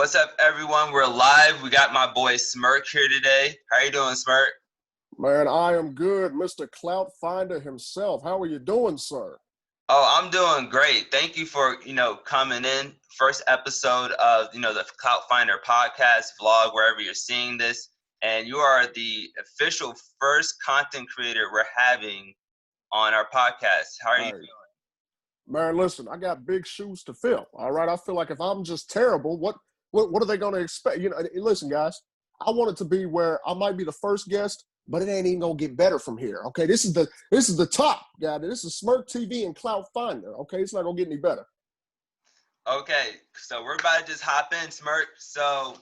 What's up, everyone? We're live. We got my boy Smirk here today. How you doing, Smirk? Man, I am good, Mr. Cloutfinder himself. How are you doing, sir? Oh, I'm doing great. Thank you for, coming in. First episode of, the Cloutfinder podcast, vlog, wherever you're seeing this. And you are the official first content creator we're having on our podcast. How are you doing? Man, listen, I got big shoes to fill, all right? I feel like if I'm just terrible, what are they going to expect? Listen, guys, I want it to be where I might be the first guest, but it ain't even going to get better from here, okay? This is the top, guy. This is Smirk TV and Cloutfinder, okay? It's not going to get any better. Okay, so we're about to just hop in, Smirk. So,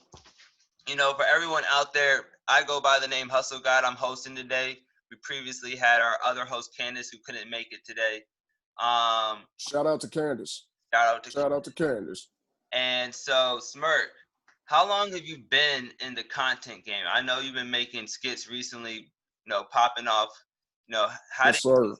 for everyone out there, I go by the name Hstlgod. I'm hosting today. We previously had our other host, Candace, who couldn't make it today. Shout out to Candace. Shout out to Candace. And so, Smirk, how long have you been in the content game? I know you've been making skits recently, popping off. How did you get started?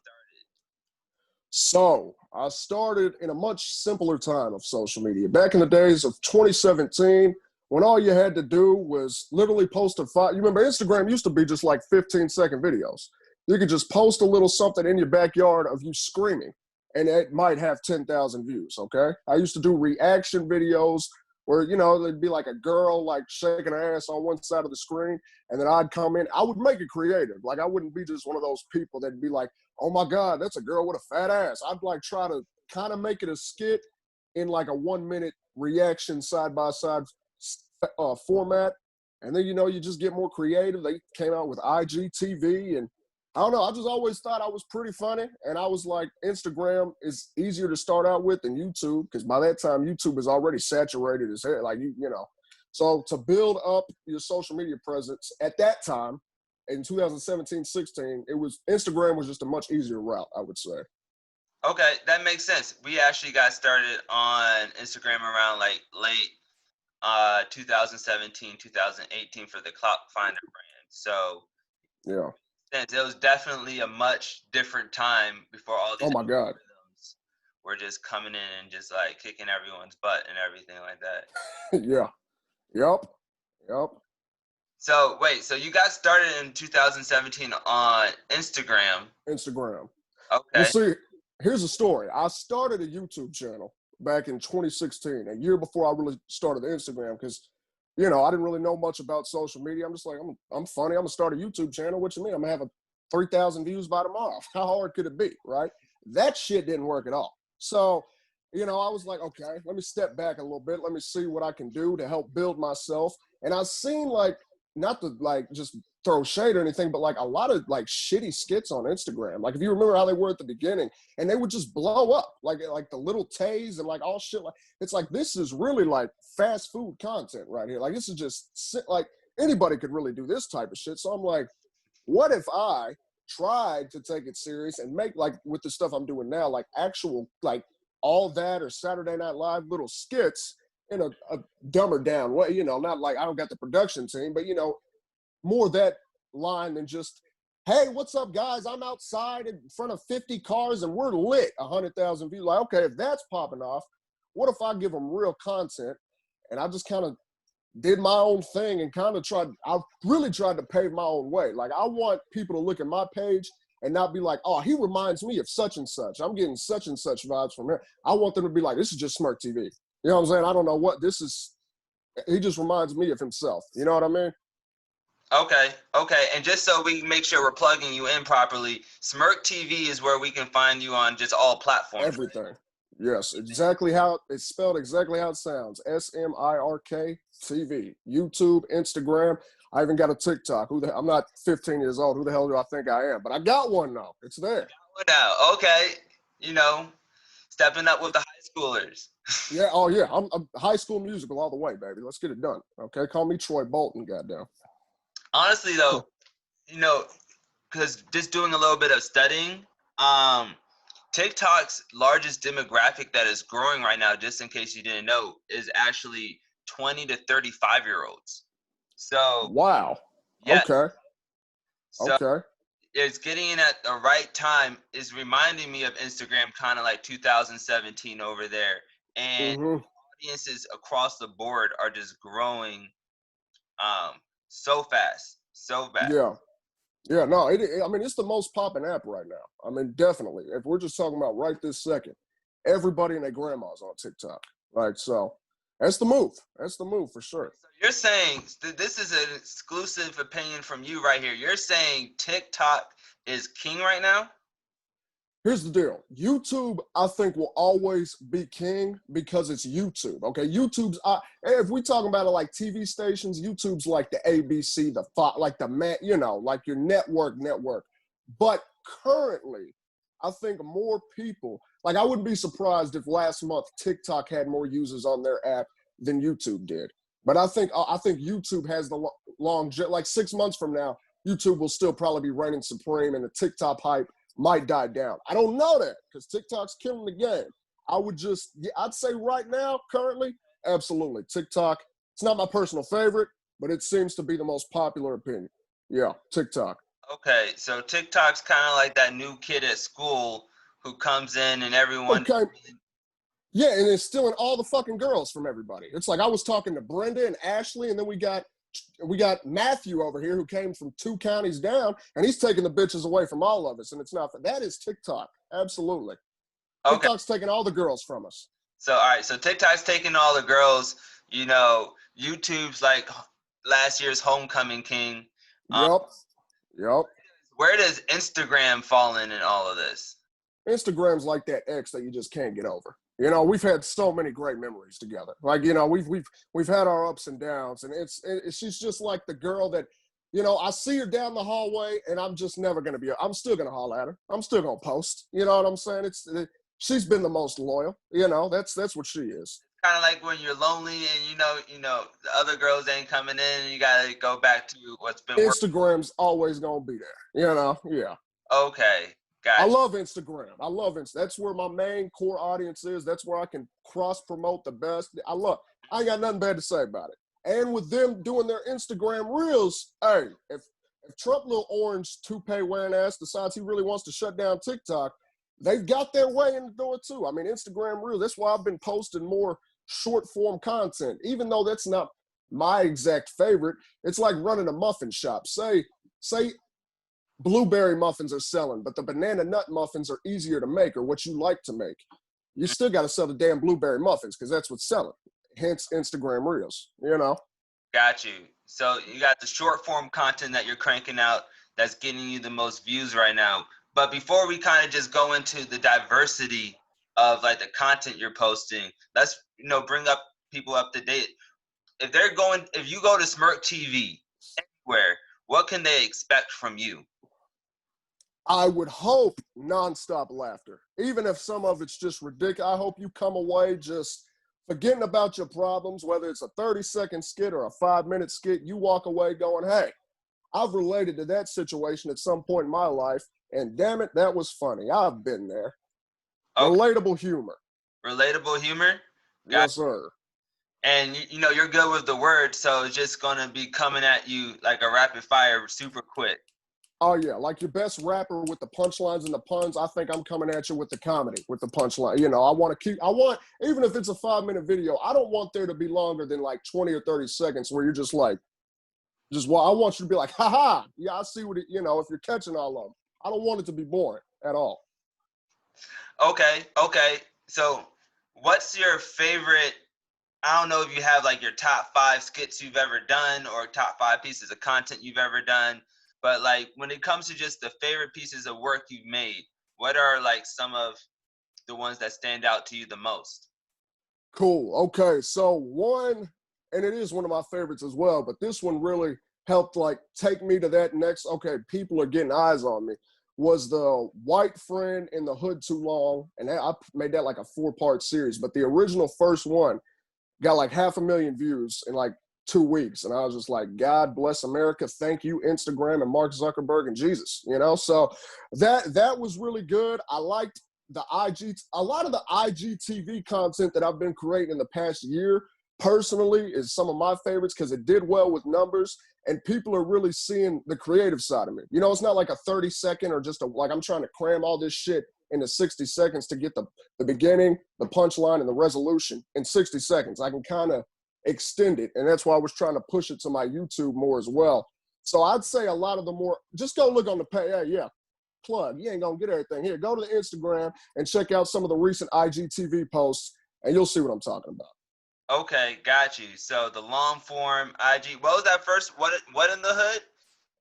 So I started in a much simpler time of social media. Back in the days of 2017, when all you had to do was literally post a file. You remember Instagram used to be just like 15-second videos. You could just post a little something in your backyard of you screaming, and it might have 10,000 views, okay? I used to do reaction videos where, there'd be like a girl like shaking her ass on one side of the screen, and then I'd come in. I would make it creative. Like, I wouldn't be just one of those people that'd be like, oh my God, that's a girl with a fat ass. I'd like try to kind of make it a skit in like a 1-minute reaction side-by-side format. And then, you just get more creative. They came out with IGTV, and I don't know. I just always thought I was pretty funny. And I was like, Instagram is easier to start out with than YouTube, because by that time, YouTube is already saturated as hell. Like, So to build up your social media presence at that time, in 2017-16, Instagram was just a much easier route, I would say. Okay, that makes sense. We actually got started on Instagram around like late 2017, 2018 for the Cloutfinder brand. So yeah, it was definitely a much different time before all these algorithms were just coming in and just like kicking everyone's butt and everything like that. Yeah. Yep. So wait, so you got started in 2017 on Instagram. Instagram. Okay. Well, see, here's the story. I started a YouTube channel back in 2016, a year before I really started Instagram, because, I didn't really know much about social media. I'm just like, I'm funny. I'm going to start a YouTube channel. What you mean? I'm going to have 3,000 views by tomorrow. How hard could it be, right? That shit didn't work at all. So, I was like, okay, let me step back a little bit. Let me see what I can do to help build myself. And I've seen like, not to like just throw shade or anything, but like a lot of like shitty skits on Instagram. Like if you remember how they were at the beginning, and they would just blow up like the little tays and like all shit. Like it's like, this is really like fast food content right here. Like this is just like anybody could really do this type of shit. So I'm like, what if I tried to take it serious and make like with the stuff I'm doing now, like actual like All That or Saturday Night Live little skits in a dumber down way, not like I don't got the production team, but, more that line than just, hey, what's up, guys? I'm outside in front of 50 cars and we're lit, 100,000 views. Like, okay, if that's popping off, what if I give them real content? And I just kind of did my own thing and kind of I really tried to pave my own way. Like, I want people to look at my page and not be like, oh, he reminds me of such and such. I'm getting such and such vibes from him. I want them to be like, this is just Smirk TV. You know what I'm saying? I don't know what this is. He just reminds me of himself. You know what I mean? Okay. And just so we make sure we're plugging you in properly, Smirk TV is where we can find you on just all platforms. Everything. Right? Yes, exactly how it's spelled, exactly how it sounds. SMIRK TV. YouTube, Instagram. I even got a TikTok. I'm not 15 years old. Who the hell do I think I am? But I got one now. It's there. Okay. Stepping up with the high schoolers. Yeah. Oh, yeah. I'm High School Musical all the way, baby. Let's get it done. Okay. Call me Troy Bolton, goddamn. Honestly, though, because just doing a little bit of studying, TikTok's largest demographic that is growing right now, just in case you didn't know, is actually 20 to 35-year-olds. So. Wow. Yeah. Okay. So, okay. It's getting in at the right time. Is reminding me of Instagram, kind of like 2017 over there. And audiences across the board are just growing so fast, so fast. Yeah. Yeah, no, I mean, it's the most popping app right now. I mean, definitely. If we're just talking about right this second, everybody and their grandma's on TikTok. Right. So that's the move. That's the move for sure. So you're saying this is an exclusive opinion from you right here. You're saying TikTok is king right now? Here's the deal. YouTube, I think, will always be king because it's YouTube. Okay, if we talking about it like TV stations, YouTube's like the ABC, like like your network. But currently, I think more people, like I wouldn't be surprised if last month TikTok had more users on their app than YouTube did. But I think YouTube has the like 6 months from now, YouTube will still probably be reigning supreme, and the TikTok hype might die down. I don't know that because TikTok's killing the game. I'd say right now, currently, absolutely. TikTok, it's not my personal favorite, but it seems to be the most popular opinion. Yeah, TikTok. Okay, so TikTok's kind of like that new kid at school who comes in and everyone. Okay. Yeah, and it's stealing all the fucking girls from everybody. It's like I was talking to Brenda and Ashley, and then we got Matthew over here who came from 2 counties down, and he's taking the bitches away from all of us, and it's not that is TikTok. Absolutely. Okay. TikTok's taking all the girls from us. So all right, so TikTok's taking all the girls. You know, YouTube's like last year's homecoming king. Yep. Where does Instagram fall in all of this? Instagram's like that ex that you just can't get over. You know, we've had so many great memories together. Like, you know, we've had our ups and downs, and she's just like the girl that, you know, I see her down the hallway, and I'm just never gonna I'm still gonna holler at her. I'm still gonna post. You know what I'm saying? She's been the most loyal. You know, that's what she is. Kind of like when you're lonely and you know the other girls ain't coming in, and you gotta go back to what's been Instagram's always gonna be there. You know, yeah. Okay. Gotcha. I love Instagram. That's where my main core audience is. That's where I can cross promote the best. I ain't got nothing bad to say about it. And with them doing their Instagram reels, hey, if Trump little orange toupee wearing ass decides he really wants to shut down TikTok, they've got their way in the door too. I mean, Instagram reels, that's why I've been posting more short form content, even though that's not my exact favorite. It's like running a muffin shop. Say blueberry muffins are selling, but the banana nut muffins are easier to make, or what you like to make. You still got to sell the damn blueberry muffins because that's what's selling. Hence Instagram reels, you know. Got you. So you got the short form content that you're cranking out that's getting you the most views right now. But before we kind of just go into the diversity of like the content you're posting, let's bring up people up to date. If you go to Smirk TV anywhere, what can they expect from you? I would hope nonstop laughter. Even if some of it's just ridiculous, I hope you come away just forgetting about your problems, whether it's a 30-second skit or a 5-minute skit, you walk away going, hey, I've related to that situation at some point in my life, and damn it, that was funny. I've been there. Okay. Relatable humor. Relatable humor? Yes, sir. And you're good with the words, so it's just gonna be coming at you like a rapid fire, super quick. Oh yeah, like your best rapper with the punchlines and the puns. I think I'm coming at you with the comedy, with the punchline. I want, even if it's a 5-minute video, I don't want there to be longer than like 20 or 30 seconds where you're just like, I want you to be like, haha, yeah, I see what if you're catching all of them. I don't want it to be boring at all. Okay. So what's your favorite, I don't know if you have like your top 5 skits you've ever done or top 5 pieces of content you've ever done, but like when it comes to just the favorite pieces of work you've made, what are like some of the ones that stand out to you the most? Cool. Okay. So one, and it is one of my favorites as well, but this one really helped like take me to that next, okay, people are getting eyes on me, was the White Friend in the Hood Too Long. And I made that like a 4-part series, but the original first one got like 500,000 views in like 2 weeks. And I was just like, God bless America. Thank you, Instagram and Mark Zuckerberg and Jesus, So that was really good. I liked a lot of the IGTV content that I've been creating in the past year personally is some of my favorites because it did well with numbers and people are really seeing the creative side of me. It's not like a 30-second or just like I'm trying to cram all this shit into 60 seconds to get the beginning, the punchline, and the resolution in 60 seconds. I can kind of extend it, and that's why I was trying to push it to my YouTube more as well. So I'd say a lot of the more, just go look on the page. Hey, yeah, plug. You ain't gonna get everything here. Go to the Instagram and check out some of the recent IGTV posts, and you'll see what I'm talking about. Okay, got you. So the long form IG. What was that first? What in the hood?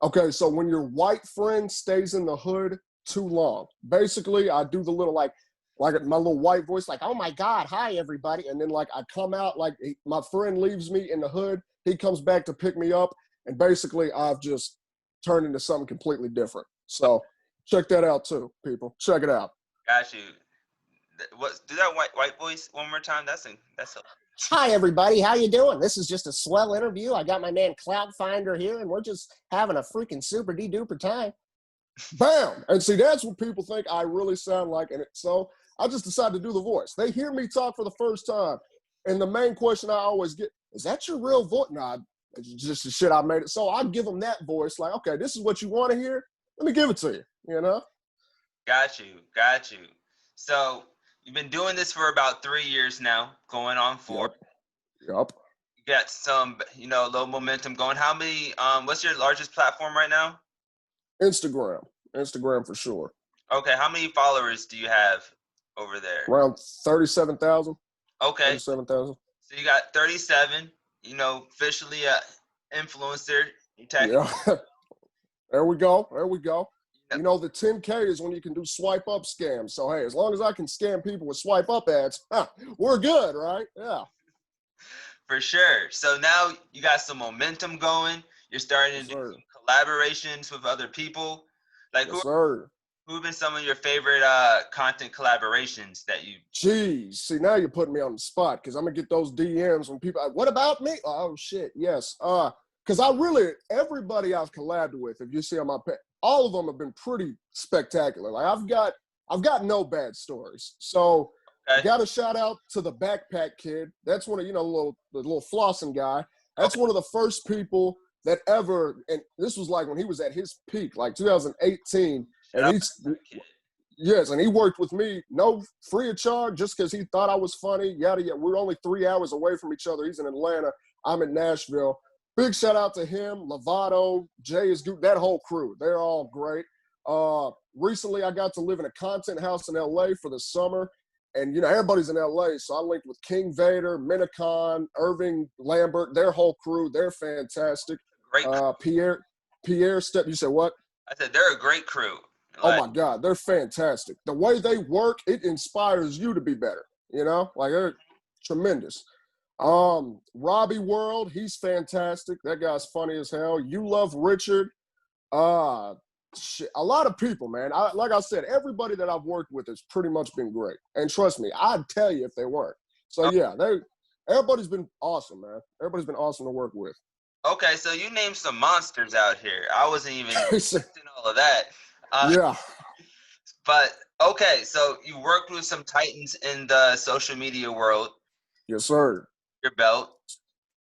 Okay, so when your white friend stays in the hood too long, basically I do the little like my little white voice, like, oh my God, hi everybody. And then like I come out, like my friend leaves me in the hood, he comes back to pick me up, and basically I've just turned into something completely different. So check that out too, people. Check it out. Got you. What? Do that white voice one more time. That's a. Hi, everybody. How you doing? This is just a swell interview. I got my man Cloutfinder here, and we're just having a freaking super-de-duper time. Bam! And see, that's what people think I really sound like. And so I just decided to do the voice. They hear me talk for the first time, and the main question I always get, is that your real voice? Nah, it's just the shit I made it. So I give them that voice, like, okay, this is what you want to hear? Let me give it to you, you know? Got you. So you've been doing this for about 3 years now, going on 4. Yep. You got some, low momentum going. How many, what's your largest platform right now? Instagram for sure. Okay, how many followers do you have over there? Around 37,000. Okay. 37,000. So you got 37, officially a influencer. Yeah. There we go. You know, the 10K is when you can do swipe up scams. So, hey, as long as I can scam people with swipe up ads, we're good, right? Yeah. For sure. So now you got some momentum going. You're starting to do some collaborations with other people. Like, who've been some of your favorite content collaborations that you? Jeez, see, now you're putting me on the spot because I'm gonna get those DMs when people, what about me? Oh shit, yes. Because everybody I've collabed with, if you see on my page, all of them have been pretty spectacular. Like I've got no bad stories. So got a shout out to the Backpack Kid. That's one of, the little flossing guy. That's one of the first people that ever, and this was like when he was at his peak, like 2018. And and he worked with me, no free of charge, just because he thought I was funny, yada, yada. We're only 3 hours away from each other. He's in Atlanta. I'm in Nashville. Big shout out to him, Lovato, Hstlgod, that whole crew. They're all great. Recently, I got to live in a content house in LA for the summer. And, everybody's in LA. So I linked with King Vader, Minicon, Irving Lambert, their whole crew. They're fantastic. Great. Pierre Step, you said what? I said they're a great crew. Oh my God, they're fantastic. The way they work, it inspires you to be better. Like they're tremendous. Robbie World, he's fantastic. That guy's funny as hell. You Love Richard. Shit, a lot of people, man. Like I said, everybody that I've worked with has pretty much been great. And trust me, I'd tell you if they weren't. So yeah, everybody's been awesome, man. Everybody's been awesome to work with. Okay, so you named some monsters out here. I wasn't even expecting all of that. Yeah. But okay, so you worked with some titans in the social media world. Yes, sir. Your belt.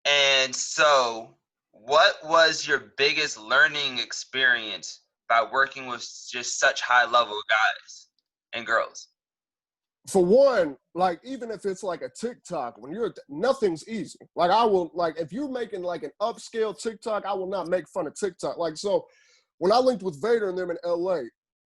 And so what was your biggest learning experience by working with just such high level guys and girls? For one, like, even if it's like a TikTok, nothing's easy. Like if you're making like an upscale TikTok, I will not make fun of TikTok. Like, so when I linked with Vader and them in LA,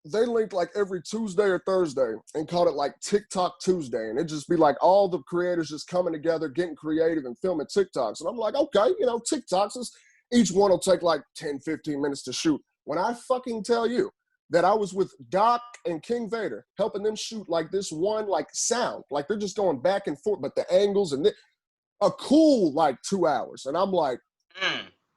they linked like every Tuesday or Thursday and called it like TikTok Tuesday. And it'd just be like all the creators just coming together, getting creative and filming TikToks. And I'm like, okay, TikToks each one will take like 10, 15 minutes to shoot. When I fucking tell you that I was with Doc and King Vader, helping them shoot like this one, like sound, like they're just going back and forth, but the angles and a cool like 2 hours. And I'm like,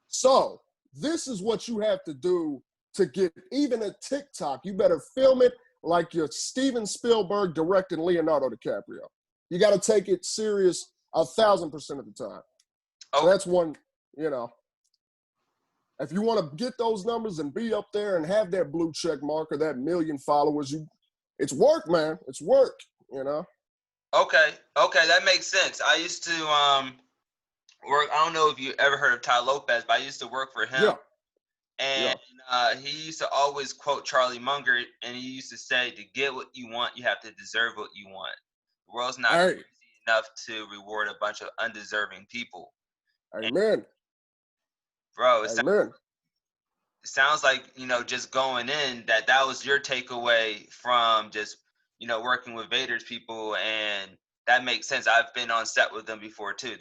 so this is what you have to do to get even a TikTok. You better film it like you're Steven Spielberg directing Leonardo DiCaprio. You got to take it serious 1,000% of the time. So that's one, if you want to get those numbers and be up there and have that blue check mark or that 1 million followers, it's work, man. It's work, Okay, that makes sense. I used to work, I don't know if you ever heard of Ty Lopez, but I used to work for him. Yeah. Yeah. And he used to always quote Charlie Munger, and he used to say, to get what you want, you have to deserve what you want. The world's not Hey, crazy enough to reward a bunch of undeserving people. And, amen. bro, Amen. it sounds like, just going in, that was your takeaway from just, working with Vader's people. And that makes sense. I've been on set with them before too.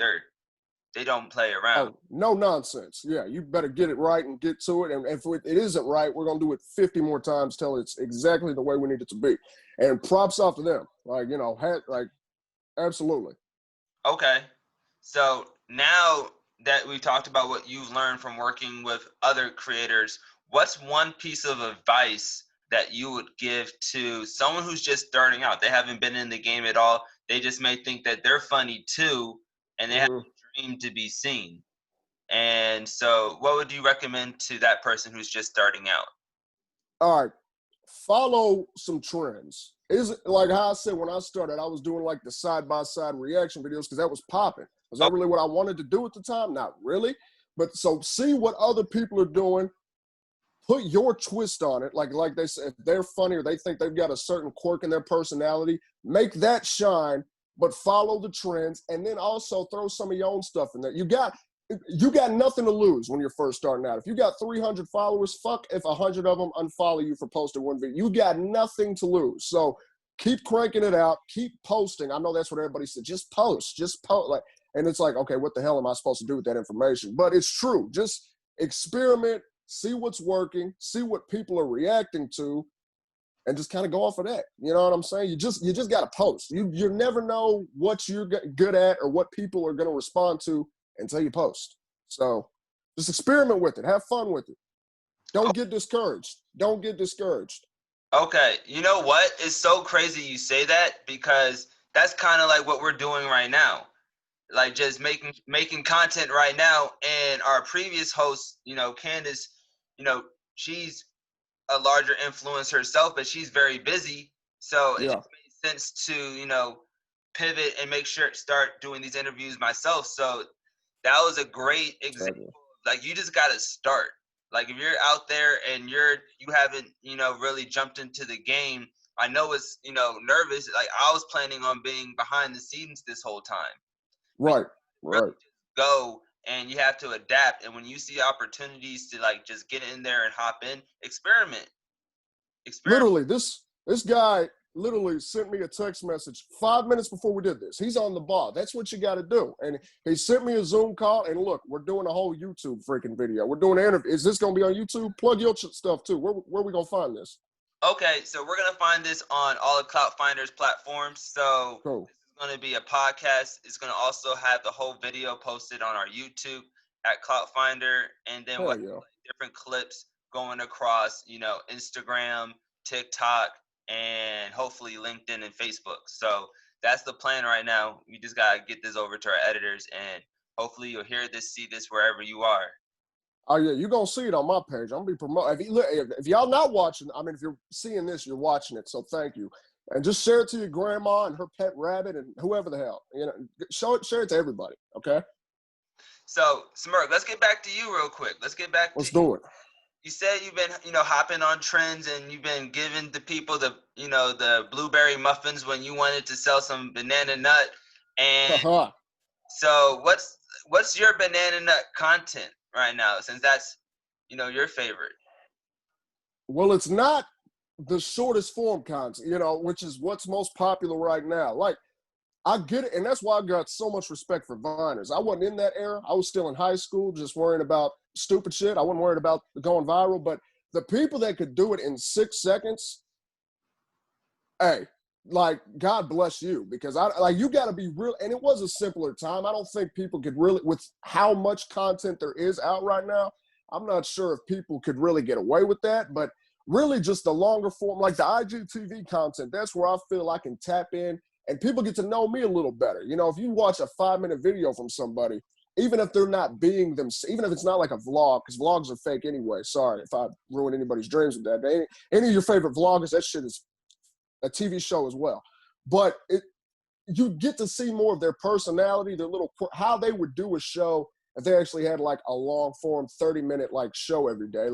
They don't play around. Oh, no nonsense. Yeah, you better get it right and get to it. And if it isn't right, we're going to do it 50 more times till it's exactly the way we need it to be. And props off to them. Absolutely. Okay. So now that we've talked about what you've learned from working with other creators, what's one piece of advice that you would give to someone who's just starting out? They haven't been in the game at all. They just may think that they're funny too, and they have a dream to be seen. And so what would you recommend to that person who's just starting out? All right. Follow some trends. Is it like how I said when I started, I was doing like the side-by-side reaction videos because that was popping. Was that really what I wanted to do at the time? Not really. But so see what other people are doing. Put your twist on it. Like they say, if they're funny or they think they've got a certain quirk in their personality, make that shine, but follow the trends. And then also throw some of your own stuff in there. You got nothing to lose when you're first starting out. If you got 300 followers, fuck if 100 of them unfollow you for posting one video. You got nothing to lose. So keep cranking it out. Keep posting. I know that's what everybody said. Just post. And it's like, okay, what the hell am I supposed to do with that information? But it's true. Just experiment, see what's working, see what people are reacting to, and just kind of go off of that. You know what I'm saying? You just got to post. You never know what you're good at or what people are going to respond to until you post. So just experiment with it. Have fun with it. Don't get discouraged. Don't get discouraged. Okay. You know what? It's so crazy you say that, because that's kind of like what we're doing right now. Like just making content right now. And our previous host, Candace, she's a larger influencer herself, but she's very busy. So it just made sense to, pivot and start doing these interviews myself. So that was a great example. Like, you just got to start. Like, if you're out there and you haven't, really jumped into the game, I know it's, nervous. Like, I was planning on being behind the scenes this whole time. Right. Really go, and you have to adapt. And when you see opportunities to like just get in there and hop in, experiment. Literally, this guy literally sent me a text message 5 minutes before we did this. He's on the ball. That's what you got to do. And he sent me a Zoom call. And look, we're doing a whole YouTube freaking video. We're doing an interview. Is this going to be on YouTube? Plug your stuff too. Where are we going to find this? Okay, so we're going to find this on all of Cloutfinder's platforms. So cool. This is going to be a podcast. It's going to also have the whole video posted on our YouTube at Cloutfinder. And then different clips going across, Instagram, TikTok, and hopefully LinkedIn and Facebook. So that's the plan right now. We just got to get this over to our editors, and hopefully you'll see this wherever you are. Oh, yeah, you're going to see it on my page. I'm going to be promoting. If y'all not watching, I mean, if you're seeing this, you're watching it, so thank you. And just share it to your grandma and her pet rabbit and whoever the hell. Share it to everybody, okay? So, Smirk, let's get back to you real quick. Let's do it. You said you've been, hopping on trends, and you've been giving the people the, the blueberry muffins when you wanted to sell some banana nut. And so what's your banana nut content right now, since that's, your favorite? Well, it's not the shortest form content, which is what's most popular right now. Like, I get it, and that's why I got so much respect for Viners. I wasn't in that era. I was still in high school, just worrying about stupid shit. I wasn't worried about going viral, but the people that could do it in 6 seconds, hey, like, God bless you, because you got to be real. And it was a simpler time. I don't think people could really, with how much content there is out right now, I'm not sure if people could really get away with that, but really just the longer form, like the IGTV content, that's where I feel I can tap in and people get to know me a little better. If you watch a 5-minute video from somebody, even if they're not being them, even if it's not like a vlog, because vlogs are fake anyway. Sorry if I ruin anybody's dreams with that. Any of your favorite vloggers, that shit is a TV show as well. But you get to see more of their personality, their how they would do a show if they actually had like a long form 30-minute like show every day.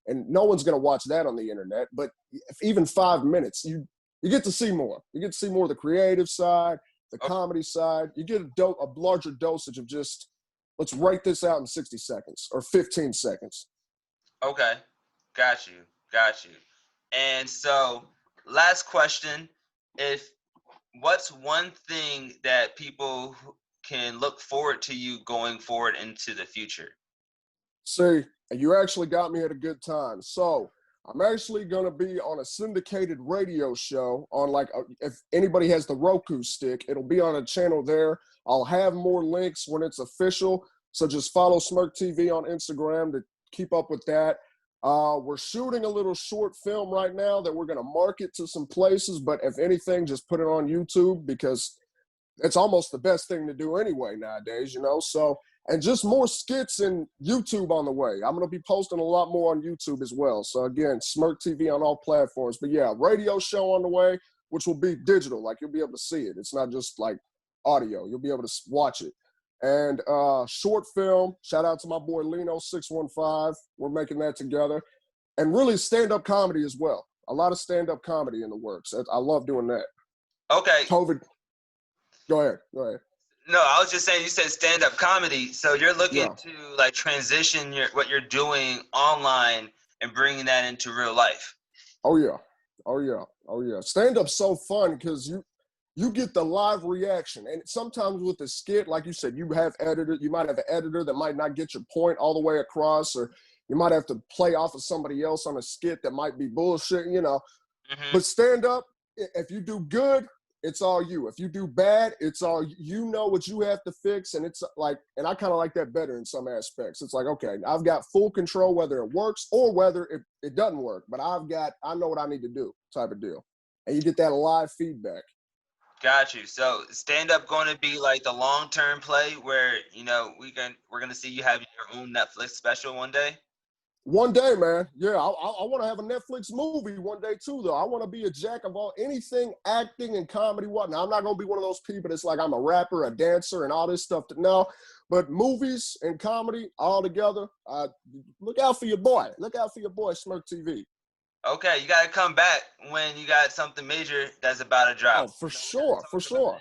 And no one's going to watch that on the internet, but if even 5 minutes, you get to see more. You get to see more of the creative side, the comedy side. You get a larger dosage of just, let's write this out in 60 seconds or 15 seconds. Okay. Got you. And so last question, what's one thing that people can look forward to you going forward into the future? See, you actually got me at a good time. So I'm actually going to be on a syndicated radio show on if anybody has the Roku stick, it'll be on a channel there. I'll have more links when it's official. So just follow Smirk TV on Instagram to keep up with that. We're shooting a little short film right now that we're going to market to some places, but if anything, just put it on YouTube because it's almost the best thing to do anyway nowadays, So, and just more skits and YouTube on the way. I'm going to be posting a lot more on YouTube as well. So again, Smirk TV on all platforms. But yeah, radio show on the way, which will be digital. Like you'll be able to see it. It's not just like audio. You'll be able to watch it. And short film, shout out to my boy Lino615. We're making that together. And really stand-up comedy as well. A lot of stand-up comedy in the works. I love doing that. Okay. COVID. Go ahead. No, I was just saying, you said stand-up comedy. So you're looking to like transition what you're doing online and bringing that into real life. Oh yeah. Stand-up's so fun because you get the live reaction. And sometimes with the skit, like you said, you might have an editor that might not get your point all the way across, or you might have to play off of somebody else on a skit that might be bullshit, Mm-hmm. But stand-up, if you do good, it's all you. If you do bad, it's all you know what you have to fix. And it's like, and I kind of like that better in some aspects. It's like, okay, I've got full control whether it works or whether it doesn't work, but I know what I need to do type of deal. And you get that live feedback. Got you. So stand-up going to be like the long-term play where, we're going to see you have your own Netflix special one day? One day, man. Yeah, I want to have a Netflix movie one day too, though. I want to be a jack of anything, acting and comedy, whatnot. I'm not going to be one of those people that's like I'm a rapper, a dancer, and all this stuff. No, but movies and comedy all together. Look out for your boy. Look out for your boy, Smirk TV. Okay, you got to come back when you got something major that's about to drop. Oh, for sure. Absolutely.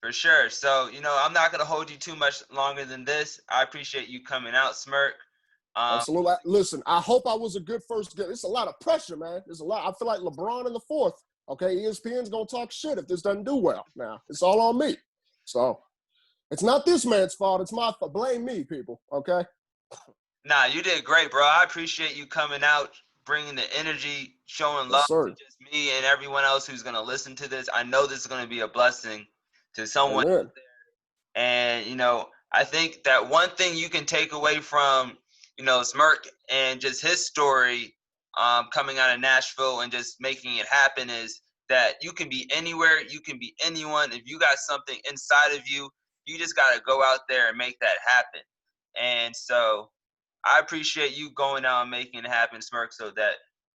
For sure. So, I'm not going to hold you too much longer than this. I appreciate you coming out, Smirk. Absolutely. Listen, I hope I was a good first guest. It's a lot of pressure, man. There's a lot. I feel like LeBron in the fourth. Okay, ESPN's going to talk shit if this doesn't do well. Now, it's all on me. So, it's not this man's fault. It's my fault. Blame me, people. Okay? Nah, you did great, bro. I appreciate you coming out, bringing the energy, showing love to just me and everyone else who's going to listen to this. I know this is going to be a blessing to someone out there. And, I think that one thing you can take away from, Smirk and just his story coming out of Nashville and just making it happen is that you can be anywhere, you can be anyone. If you got something inside of you, you just got to go out there and make that happen. And so I appreciate you going out and making it happen, Smirk, so that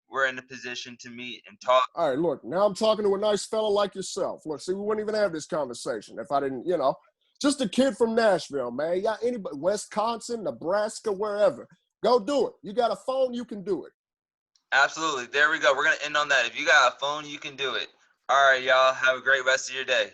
we're in a position to meet and talk. All right, look, now I'm talking to a nice fella like yourself. Look, see, we wouldn't even have this conversation if I didn't, just a kid from Nashville, man. You got anybody, Wisconsin, Nebraska, wherever. Go do it. You got a phone, you can do it. Absolutely. There we go. We're going to end on that. If you got a phone, you can do it. All right, y'all. Have a great rest of your day.